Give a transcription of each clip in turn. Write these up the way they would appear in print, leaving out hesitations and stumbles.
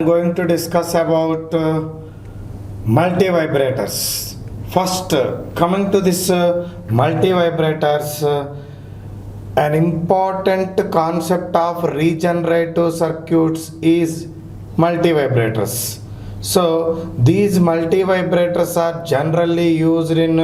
I'm going to discuss about multi-vibrators. First, coming to this multi-vibrators, an important concept of regenerative circuits is multi-vibrators. So, these multi-vibrators are generally used in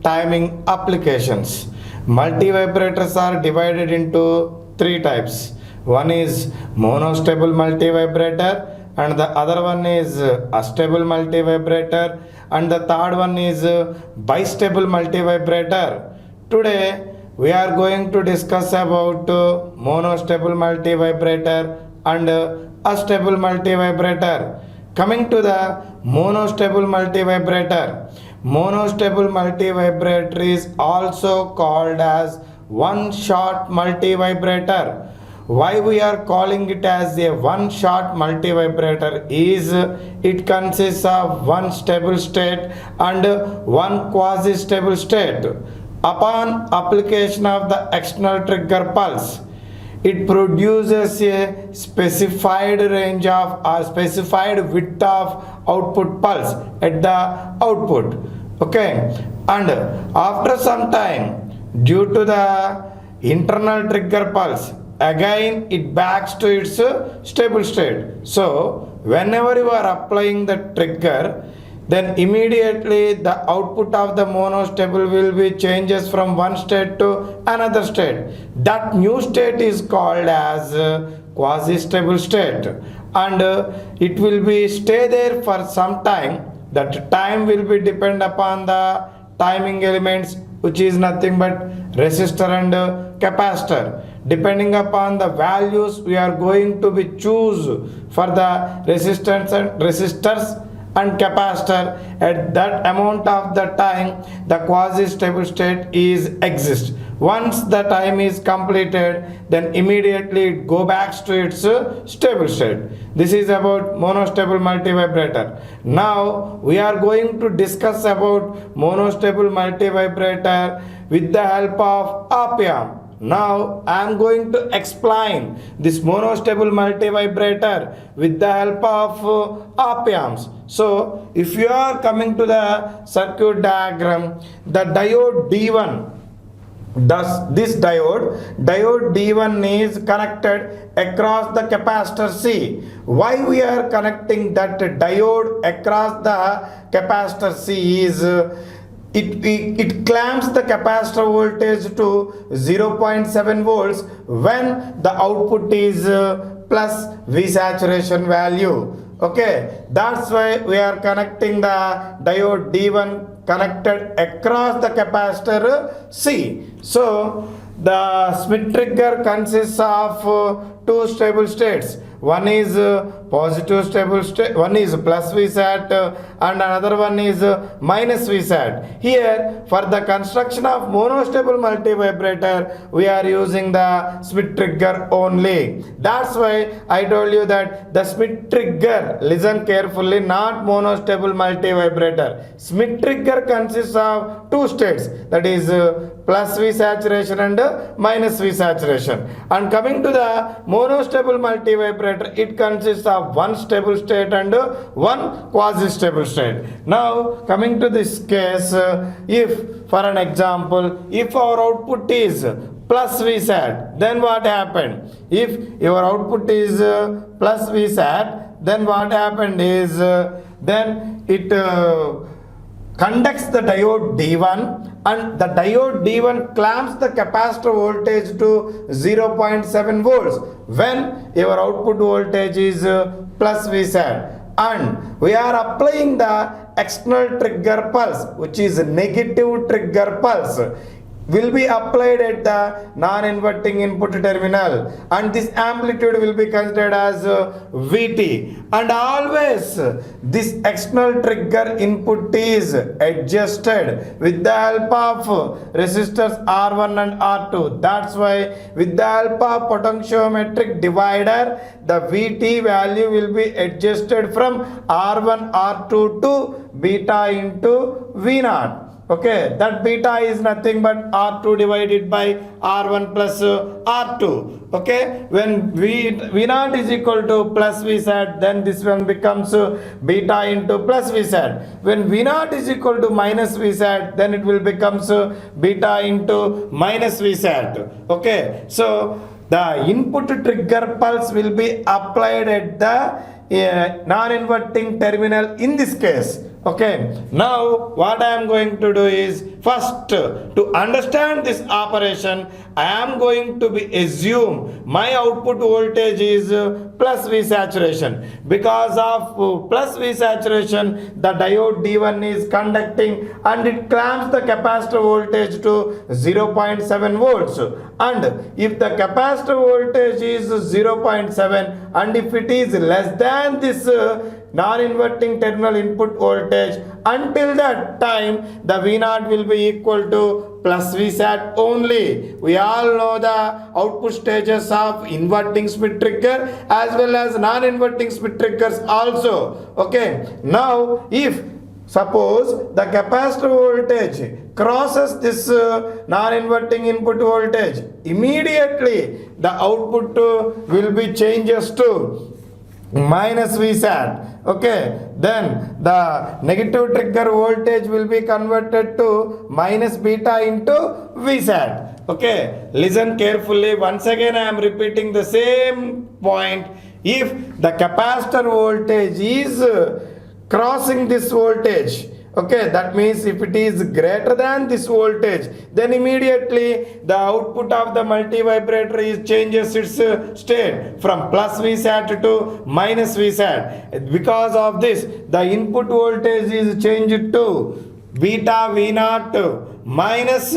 timing applications. Multi-vibrators are divided into three types. One is monostable multi-vibrator, and the other one is astable multi-vibrator, and the third one is bistable multi-vibrator. Today we are going to discuss about monostable multi-vibrator and astable multi-vibrator. Coming to the monostable multi-vibrator. Monostable multi-vibrator is also called as one-shot multi-vibrator. Why we are calling it as a one-shot multi-vibrator is it consists of one stable state and one quasi-stable state. Upon application of the external trigger pulse, it produces a specified range of or specified width of output pulse at the output. Okay, and after some time, due to the internal trigger pulse, again it backs to its stable state. So whenever you are applying the trigger, then immediately the output of the monostable will be changes from one state to another state. That new state is called as quasi-stable state, and it will be stay there for some time. That time will be depend upon the timing elements, which is nothing but resistor and capacitor. Depending upon the values we are going to be choose for the resistors and capacitor, at that amount of the time the quasi stable state is exist. Once the time is completed, then immediately it go back to its stable state. This is about monostable multi-vibrator. Now we are going to discuss about monostable multi-vibrator with the help of op-amp. Now I am going to explain this monostable multi-vibrator with the help of op-amps. So if you are coming to the circuit diagram, the diode D1, thus this diode D1 is connected across the capacitor C. Why we are connecting that diode across the capacitor C is it clamps the capacitor voltage to 0.7 volts when the output is plus V saturation value. Okay, that's why we are connecting the diode D1 connected across the capacitor C. So the Schmitt trigger consists of two stable states. One is positive stable state, one is plus Vsat and another one is minus Vsat. Here for the construction of monostable multi-vibrator, we are using the Schmitt trigger only. That's why I told you that the Schmitt trigger, listen carefully, not monostable multi-vibrator. Schmitt trigger consists of two states, that is plus V saturation and minus V saturation. And coming to the monostable multi-vibrator, it consists of one stable state and one quasi-stable state. Now coming to this case, if for an example, if our output is plus Vsat, then what happened? If your output is plus Vsat, then what happened is then it conducts the diode D1, and the diode D1 clamps the capacitor voltage to 0.7 volts when your output voltage is plus Vsat, and we are applying the external trigger pulse, which is negative trigger pulse, will be applied at the non-inverting input terminal, and this amplitude will be considered as Vt, and always this external trigger input is adjusted with the help of resistors R1 and R2. That's why with the help of potentiometric divider, the Vt value will be adjusted from R1 R2 to beta into V0. Okay, that beta is nothing but R2 divided by R1 plus R2. Okay, when V naught is equal to plus V sat, then this one becomes beta into plus V sat. When V naught is equal to minus V sat, then it will becomes beta into minus V sat. Okay, so the input trigger pulse will be applied at the non-inverting terminal in this case. Okay, now what I am going to do is, first to understand this operation, I am going to be assume my output voltage is plus V saturation. Because of plus V saturation, the diode D1 is conducting and it clamps the capacitor voltage to 0.7 volts. And if the capacitor voltage is 0.7 and if it is less than this non-inverting terminal input voltage, until that time the V naught will be equal to plus V sat only. We all know the output stages of inverting Schmitt trigger as well as non-inverting Schmitt triggers also. Okay, now if suppose the capacitor voltage crosses this non-inverting input voltage, immediately the output will be changes to minus V sat. Okay, then the negative trigger voltage will be converted to minus beta into V sat. Okay, listen carefully. Once again I am repeating the same point. If the capacitor voltage is crossing this voltage, okay, that means if it is greater than this voltage, then immediately the output of the multivibrator is changes its state from plus V sat to minus V sat. Because of this, the input voltage is changed to beta V naught minus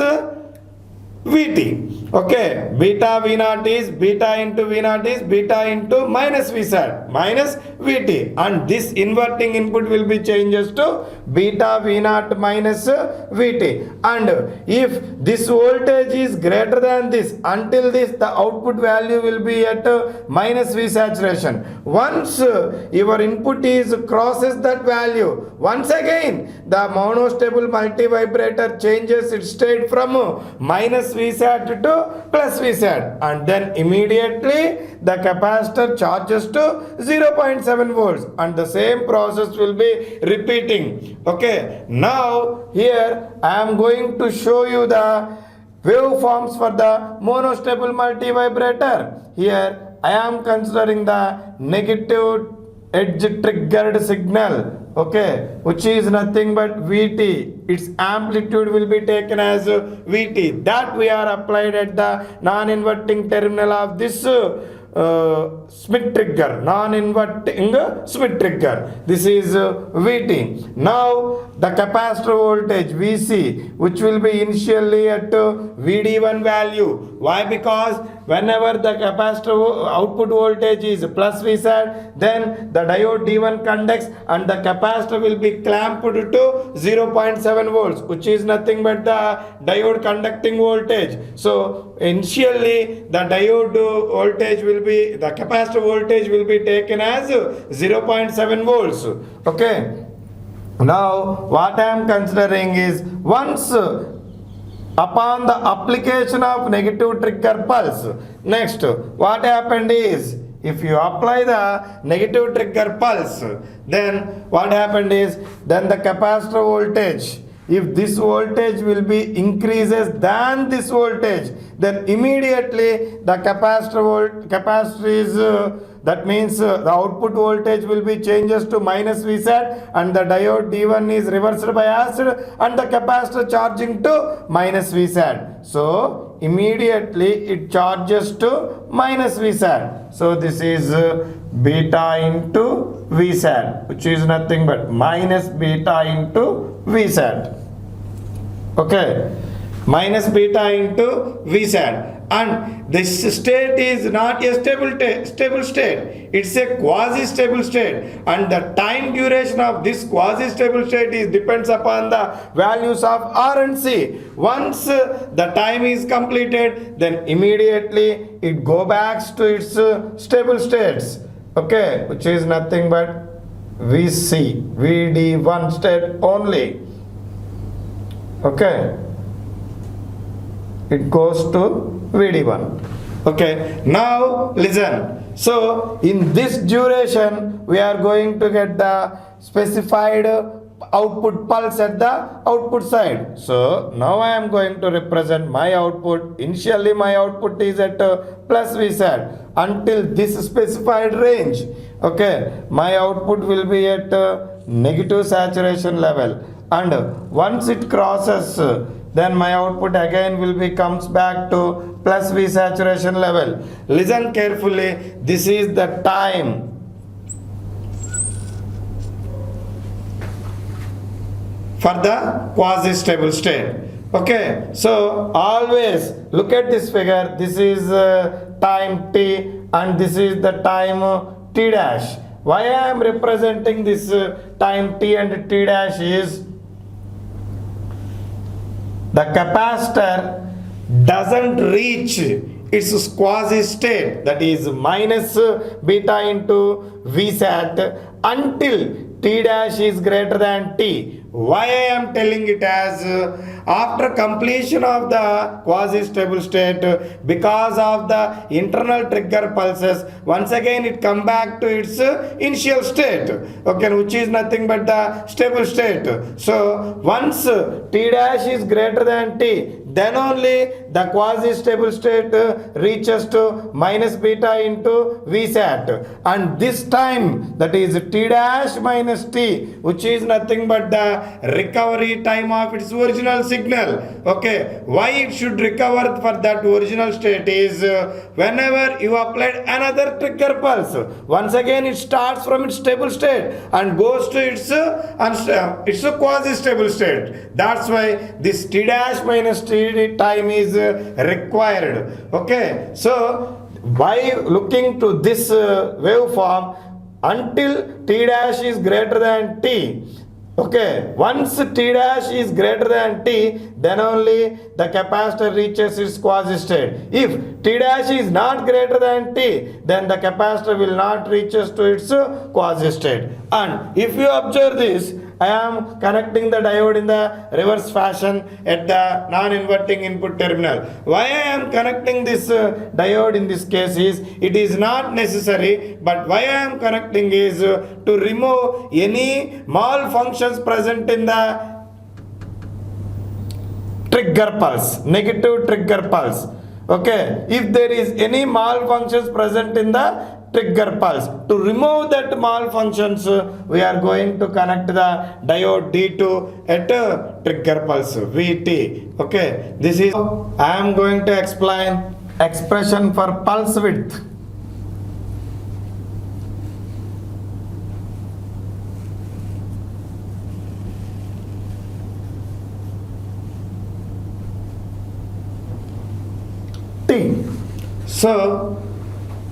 Vt. Okay, beta V naught is beta into V naught is beta into minus V sat minus Vt, and this inverting input will be changes to beta V naught minus Vt. And if this voltage is greater than this, until this the output value will be at minus V saturation. Once your input is crosses that value, once again the monostable multivibrator changes its state from minus V sat to plus V sat, and then immediately the capacitor charges to 0.7 volts, and the same process will be repeating. Okay, now here I am going to show you the waveforms for the monostable multivibrator. Here I am considering the negative edge triggered signal, okay, which is nothing but Vt. Its amplitude will be taken as Vt. That we are applied at the non-inverting terminal of this Schmitt trigger, non-inverting Schmitt trigger. This is Vt. Now the capacitor voltage Vc, which will be initially at Vd1 value. Why? Because whenever the capacitor output voltage is plus V sat, then the diode D1 conducts and the capacitor will be clamped to 0.7 volts, which is nothing but the diode conducting voltage. So initially the diode voltage will be, the capacitor voltage will be taken as 0.7 volts. Okay. Now what I am considering is, once upon the application of negative trigger pulse, next what happened is, if you apply the negative trigger pulse, then what happened is, then the capacitor voltage, if this voltage will be increases than this voltage, then immediately the capacitor is that means the output voltage will be changes to minus V sat, and the diode D1 is reversed biased and the capacitor charging to minus V sat. So immediately it charges to minus V sat. So this is beta into V sat, which is nothing but minus beta into V sat. Okay, minus beta into V sat. And this state is not a stable state, it's a quasi-stable state, and the time duration of this quasi-stable state is depends upon the values of R and C. Once the time is completed, then immediately it go back to its stable states, okay, which is nothing but VC, VD1 state only. Okay, it goes to VD1. Okay, now listen. So in this duration we are going to get the specified output pulse at the output side. So now I am going to represent my output. Initially my output is at plus Vsat until this specified range. Okay, my output will be at negative saturation level, and once it crosses then my output again will be comes back to plus V saturation level. Listen carefully, this is the time for the quasi-stable state. Okay, so always look at this figure. This is time t and this is the time t dash. Why I am representing this time t and t dash is the capacitor doesn't reach its quasi state, that is minus beta into Vsat, until t dash is greater than t. Why I am telling it as after completion of the quasi-stable state, because of the internal trigger pulses, once again it come back to its initial state, okay, which is nothing but the stable state. So once t dash is greater than t, then only the quasi-stable state reaches to minus beta into Vsat, and this time, that is t dash minus t, which is nothing but the recovery time of its original signal. Okay, why it should recover for that original state is whenever you applied another trigger pulse, once again it starts from its stable state and goes to its quasi-stable state. That's why this t dash minus t time is required. Okay, so by looking to this waveform, until t dash is greater than t, okay, once t dash is greater than t, then only the capacitor reaches its quasi state. If t dash is not greater than t, then the capacitor will not reaches to its quasi state. And if you observe this, I am connecting the diode in the reverse fashion at the non-inverting input terminal. Why I am connecting this diode in this case is, it is not necessary, but why I am connecting is to remove any malfunctions present in the trigger pulse, negative trigger pulse. Okay, if there is any malfunctions present in the trigger pulse, to remove that malfunctions, we are going to connect the diode D2 at trigger pulse Vt. Okay, this is, I am going to explain expression for pulse width. T. So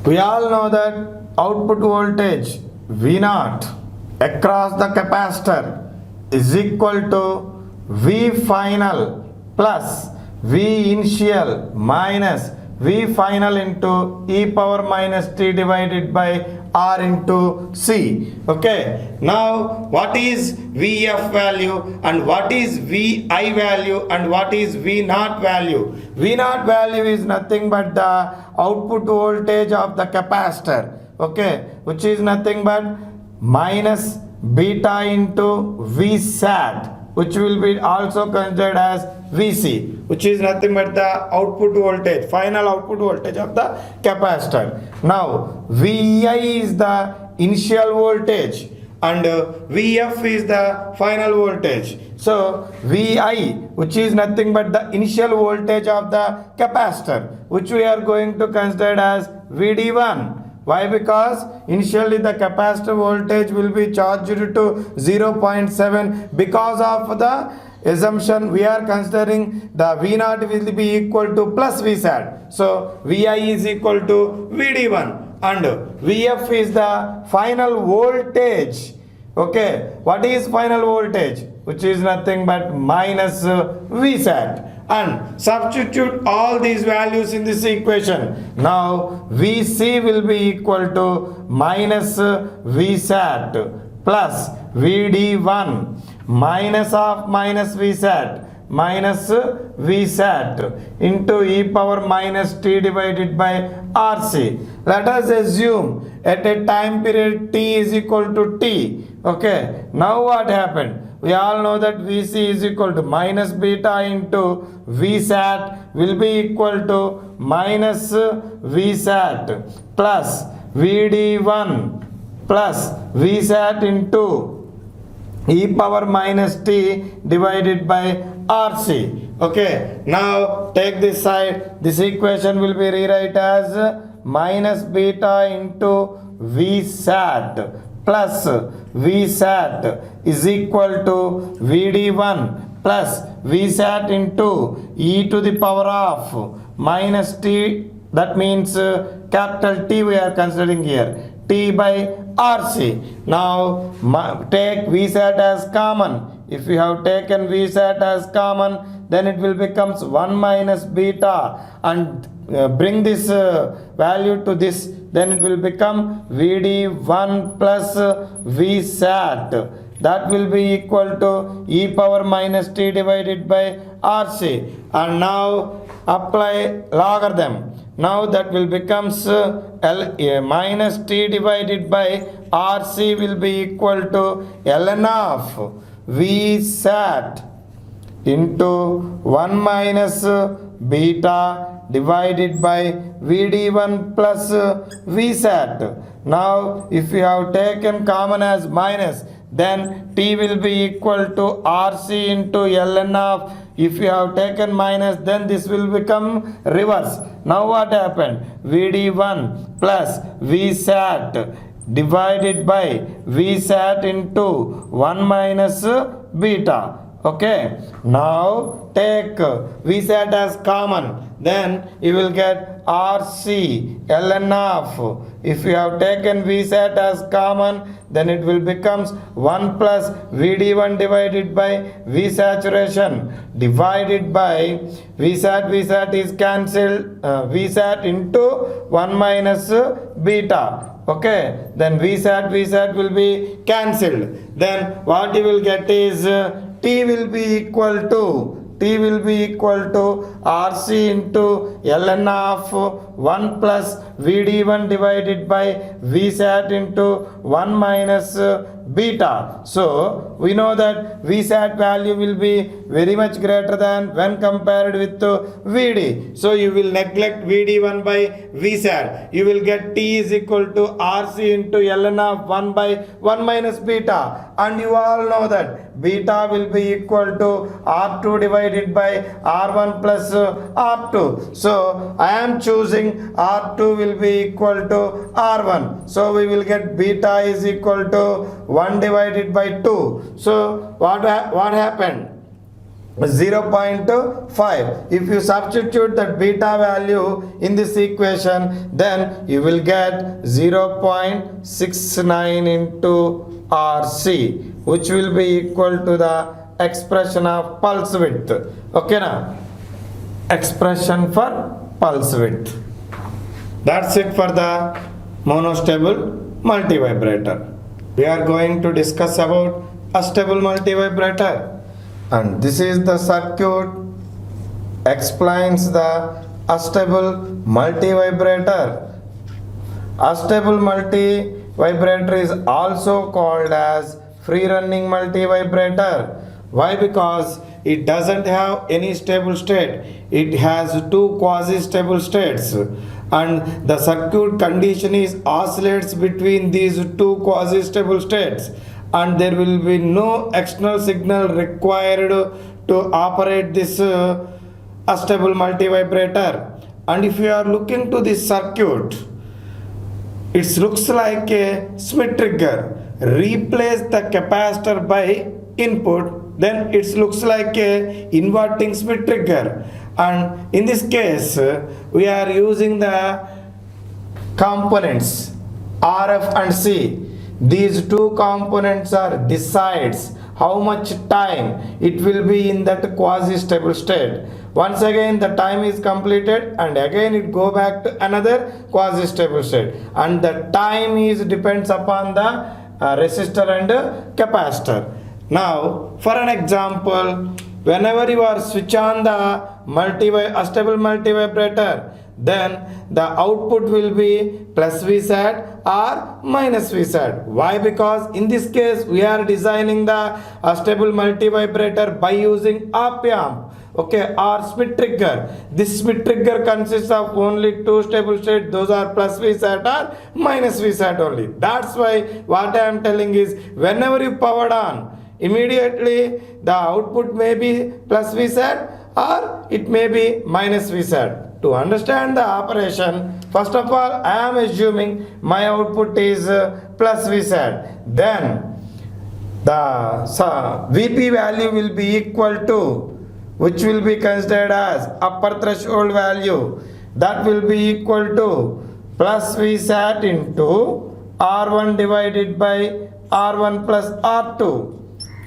we all know that output voltage V0 across the capacitor is equal to V final plus V initial minus V final into e power minus t divided by R into C. Okay, now what is Vf value and what is Vi value and what is V0 value? V0 value is nothing but the output voltage of the capacitor, okay, which is nothing but minus beta into Vsat, which will be also considered as Vc, which is nothing but the output voltage, final output voltage of the capacitor. Now Vi is the initial voltage and Vf is the final voltage. So Vi, which is nothing but the initial voltage of the capacitor, which we are going to consider as Vd1. Why? Because initially the capacitor voltage will be charged to 0.7 because of the assumption we are considering the V0 will be equal to plus Vsat. So Vi is equal to Vd1 and Vf is the final voltage. Okay, what is final voltage? Which is nothing but minus Vsat. And substitute all these values in this equation. Now Vc will be equal to minus Vsat plus Vd1 minus of minus Vsat minus Vsat into e power minus t divided by RC. Let us assume at a time period t is equal to t. Okay, now what happened? We all know that Vc is equal to minus beta into Vsat will be equal to minus Vsat plus Vd1 plus Vsat into e power minus t divided by RC. Okay, now take this side. This equation will be rewrite as minus beta into Vsat plus Vsat is equal to Vd1 plus Vsat into e to the power of minus t. That means capital T we are considering here, t by RC. Now take Vsat as common. If you have taken Vsat as common, then it will becomes 1 minus beta, and bring this value to this, then it will become Vd1 plus Vsat. That will be equal to e power minus t divided by RC. And now apply logarithm. Now that will becomes minus t divided by RC will be equal to ln of Vsat into 1 minus beta divided by Vd1 plus Vsat. Now if you have taken common as minus, then t will be equal to RC into ln of, if you have taken minus, then this will become reverse. Now what happened? Vd1 plus Vsat divided by Vsat into 1 minus beta. Okay, now take Vsat as common, then you will get RC ln of, if you have taken Vsat as common, then it will becomes 1 plus Vd1 divided by Vsaturation divided by Vsat is cancelled, Vsat into 1 minus beta. Okay, then Vsat will be cancelled. Then what you will get is t will be equal to RC into ln of 1 plus Vd1 divided by Vsat into 1 minus beta. So we know that Vsat value will be very much greater than when compared with Vd. So you will neglect Vd1 by Vsat. You will get t is equal to RC into ln of 1 by 1 minus beta. And you all know that beta will be equal to R2 divided by R1 plus R2. So I am choosing R2 will be equal to R1. So we will get beta is equal to 1 divided by 2. So what happened? 0.5. If you substitute that beta value in this equation, then you will get 0.69 into RC, which will be equal to the expression of pulse width. Okay now, expression for pulse width. That's it for the monostable multivibrator. We are going to discuss about astable multivibrator, and this is the circuit explains the astable multivibrator. Astable multivibrator is also called as free running multivibrator. Why? Because it doesn't have any stable state. It has two quasi-stable states, and the circuit condition is oscillates between these two quasi-stable states, and there will be no external signal required to operate this astable multivibrator. And if you are looking to this circuit, it looks like a Schmitt trigger. Replace the capacitor by input, then it looks like a inverting Schmitt trigger. And in this case we are using the components RF and C. These two components are decides how much time it will be in that quasi-stable state. Once again the time is completed, and again it go back to another quasi-stable state, and the time is depends upon the resistor and capacitor. Now for an example, whenever you are switch on the stable multivibrator, then the output will be plus Vsat or minus Vsat. Why? Because in this case we are designing the stable multivibrator by using op-amp, okay, or Smith trigger. This Smith trigger consists of only two stable states, those are plus Vsat or minus Vsat only. That's why what I am telling is, whenever you powered on, immediately the output may be plus Vsat or it may be minus Vsat. To understand the operation, first of all, I am assuming my output is plus Vsat. Then the Vp value will be equal to, which will be considered as upper threshold value, that will be equal to plus Vsat into R1 divided by R1 plus R2,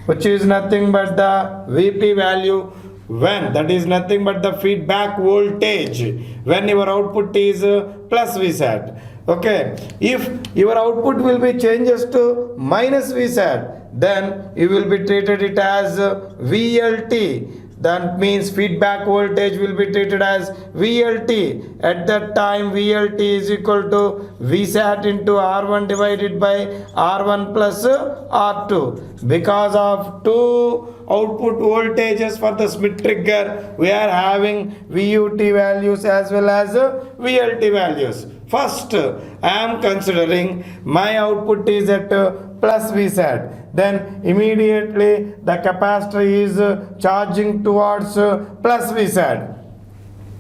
which is nothing but the Vp value when, that is nothing but the feedback voltage when your output is plus Vsat. Okay, if your output will be changes to minus Vsat, then you will be treated it as VLT. That means feedback voltage will be treated as VLT. At that time VLT is equal to Vsat into R1 divided by R1 plus R2. Because of two output voltages for the Smith trigger, we are having VUT values as well as VLT values. First, I am considering my output is at plus Vsat. Then immediately the capacitor is charging towards plus Vsat.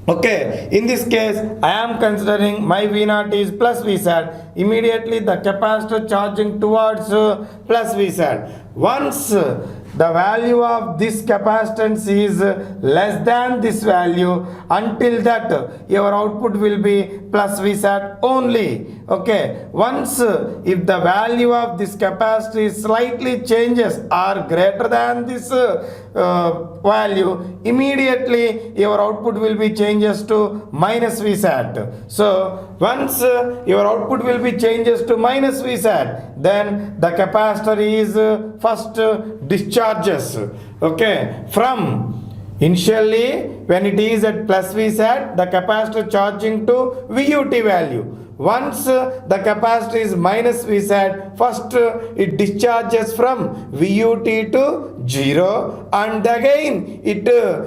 Okay, in this case I am considering my V0 is plus Vsat. Immediately the capacitor charging towards plus Vsat. Once the value of this capacitance is less than this value, until that your output will be plus Vsat only. Okay, once if the value of this capacitor is slightly changes or greater than this value, immediately your output will be changes to minus Vsat. So once your output will be changes to minus Vsat, then the capacitor is first discharges, okay, from initially when it is at plus Vsat, the capacitor charging to VUT value. Once the capacitor is minus Vsat, first it discharges from VUT to 0 and again it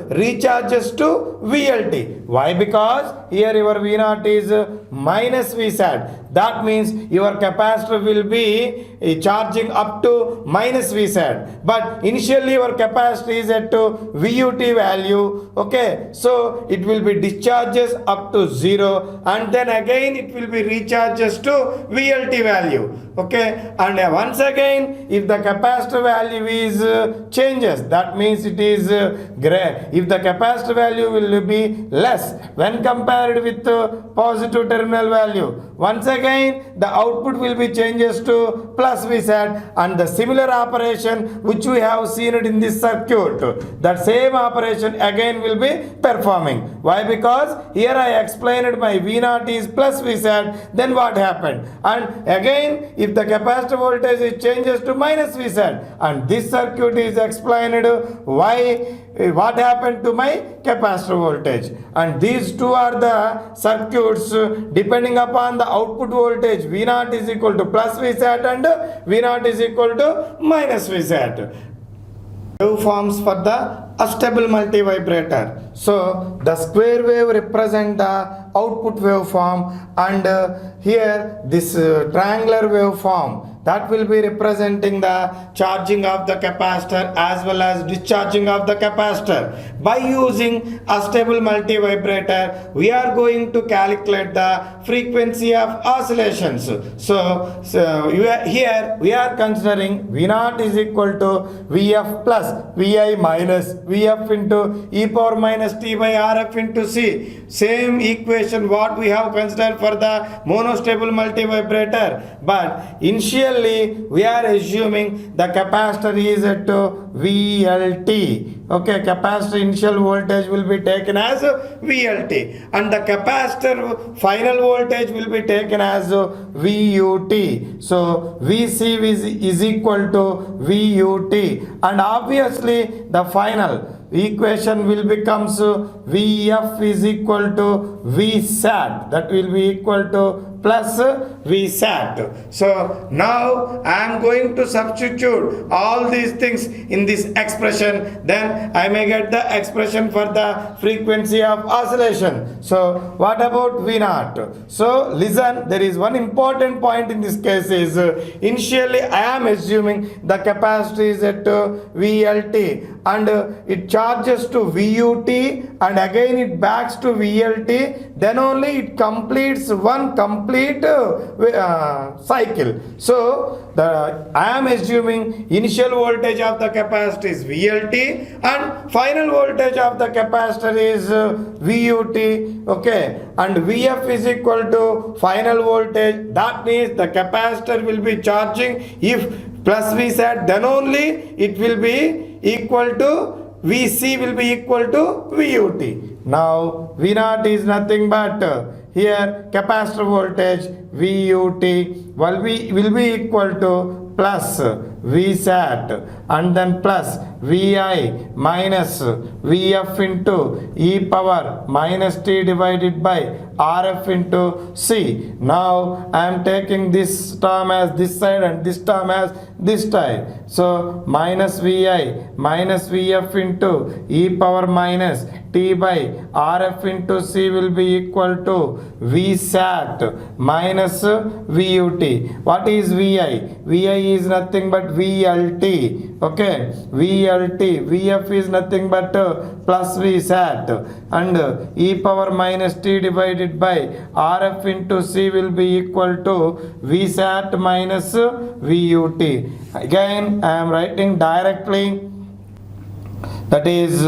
recharges to VLT. Why? Because here your V0 is minus Vsat. That means your capacitor will be charging up to minus Vsat. But initially your capacitor is at VUT value. Okay, so it will be discharges up to 0 and then again it will be recharges to VLT value. Okay, and once again if the capacitor value is changes, that means it is gray. If the capacitor value will be less when compared with positive terminal value, once again the output will be changes to plus Vsat, and the similar operation which we have seen it in this circuit, that same operation again will be performing. Why? Because here I explained my V0 is plus Vsat, then what happened? And again if the capacitor voltage is changes to minus Vsat, and this circuit is explained why, what happened to my capacitor voltage. And these two are the circuits depending upon the output voltage. V0 is equal to plus Vsat and V0 is equal to minus Vsat. Waveforms for the stable multivibrator. So the square wave represent the output waveform, and here this triangular waveform, that will be representing the charging of the capacitor as well as discharging of the capacitor. By using a stable multivibrator, we are going to calculate the frequency of oscillations. So here we are considering V0 is equal to Vf plus Vi minus Vf into e power minus t by Rf into C. Same equation what we have considered for the monostable multivibrator, but initially we are assuming the capacitor is at VLT. Okay, capacitor initial voltage will be taken as VLT and the capacitor final voltage will be taken as VUT. So VC is equal to VUT, and obviously the final equation will becomes Vf is equal to Vsat, that will be equal to plus Vsat. So now I am going to substitute all these things in this expression, then I may get the expression for the frequency of oscillation. So what about V naught? So listen, there is one important point in this case is initially I am assuming the capacity is at VLT and it charges to VUT and again it backs to VLT, then only it completes one complete cycle. So I am assuming initial voltage of the capacitor is VLT and final voltage of the capacitor is VUT, okay, and Vf is equal to final voltage. That means the capacitor will be charging if plus Vsat, then only it will be equal to Vc will be equal to VUT. Now V naught is nothing but here capacitor voltage VUT will be equal to plus Vsat and then plus Vi minus Vf into e power minus t divided by Rf into C. Now I am taking this term as this side and this term as this side. So minus Vi minus Vf into e power minus t by Rf into C will be equal to Vsat minus VUT. What is Vi? Vi is nothing but VLT. Okay, VLT. Vf is nothing but plus Vsat and e power minus t divided by Rf into C will be equal to Vsat minus VUT. Again, I am writing directly, that is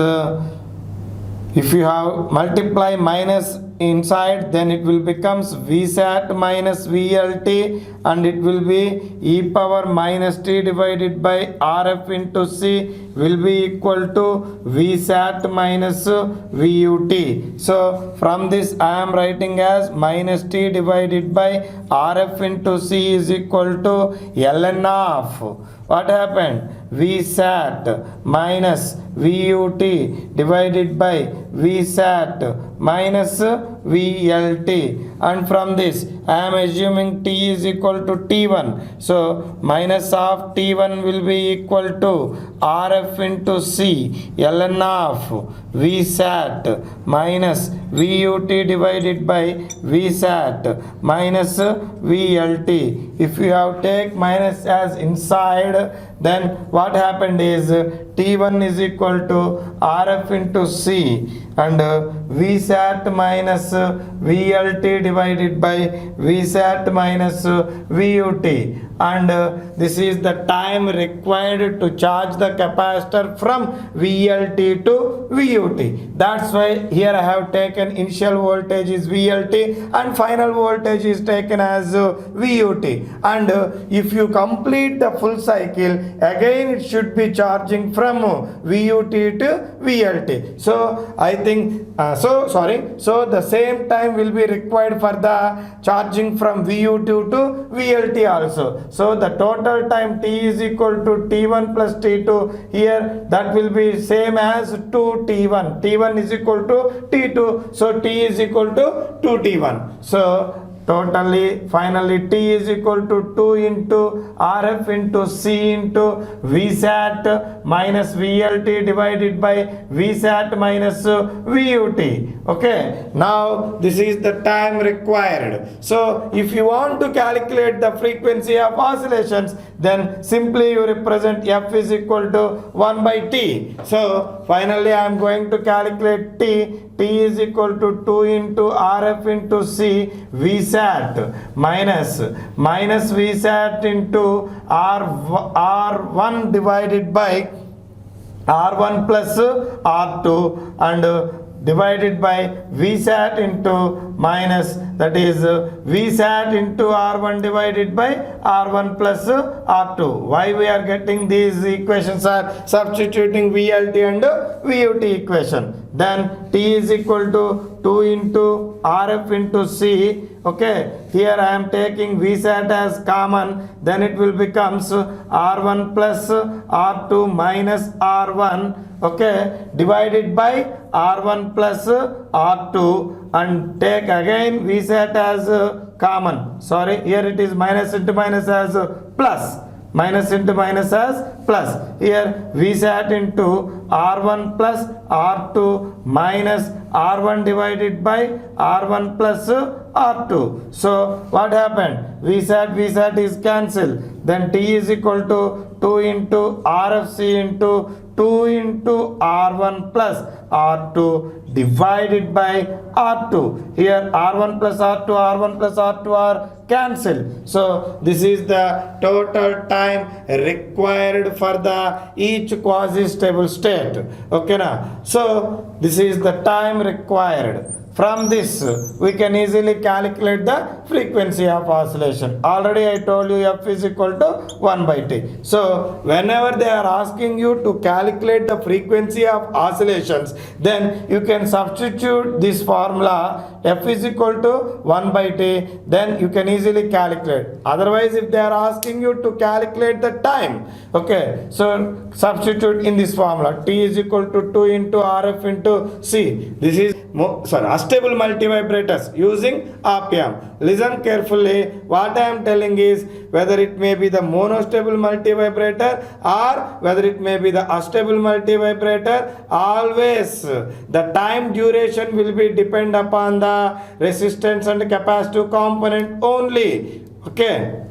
if you have multiply minus inside, then it will becomes Vsat minus VLT and it will be e power minus t divided by Rf into C will be equal to Vsat minus VUT. So from this I am writing as minus t divided by Rf into C is equal to ln of what happened? Vsat minus VUT divided by Vsat minus VLT, and from this I am assuming T is equal to T1. So minus of T1 will be equal to Rf into C ln of Vsat minus VUT divided by Vsat minus VLT. If you have take minus as inside, then what happened is T1 is equal to Rf into C and Vsat minus VLT divided by Vsat minus VUT, and this is the time required to charge the capacitor from VLT to VUT. That's why here I have taken initial voltage is VLT and final voltage is taken as VUT, and if you complete the full cycle, again it should be charging from VUT to VLT. So I think so the same time will be required for the charging from VUT to VLT also. So the total time T is equal to T1 plus T2, here that will be same as 2T1. T1 is equal to T2, so T is equal to 2T1. So totally finally T is equal to 2 into Rf into C into Vsat minus VLT divided by Vsat minus VUT. Okay, now this is the time required. So if you want to calculate the frequency of oscillations, then simply you represent F is equal to 1 by T. So finally I am going to calculate T. T is equal to 2 into Rf into C Vsat minus Vsat into R1 divided by R1 plus R2 and divided by Vsat into minus, that is Vsat into R1 divided by R1 plus R2. Why we are getting these equations are substituting VLT and VUT equation. then T is equal to 2 into RF into C. Okay, here I am taking VSAT as common, then it will becomes R1 plus R2 minus R1, okay, divided by R1 plus R2, and take again VSAT as common. Sorry, here it is minus into minus as plus. Minus into minus as plus. Here VSAT into R1 plus R2 minus R1 divided by R1 plus R2. So what happened? VSAT is cancelled. Then T is equal to 2 into RFC into 2 into R1 plus R2 divided by R2. Here R1 plus R2 are cancelled. So this is the total time required for the each quasi-stable state. Okay na? So this is the time required. From this, we can easily calculate the frequency of oscillation. Already I told you F is equal to 1 by T. So, whenever they are asking you to calculate the frequency of oscillations, then you can substitute this formula F is equal to 1 by T, then you can easily calculate. Otherwise, if they are asking you to calculate the time, okay, so substitute in this formula. T is equal to 2 into RF into C. This is stable multivibrators using op-amp. Listen carefully. What I am telling is whether it may be the monostable multivibrator or whether it may be the astable multivibrator, always the time duration will be depend upon the resistance and capacitive component only. Okay.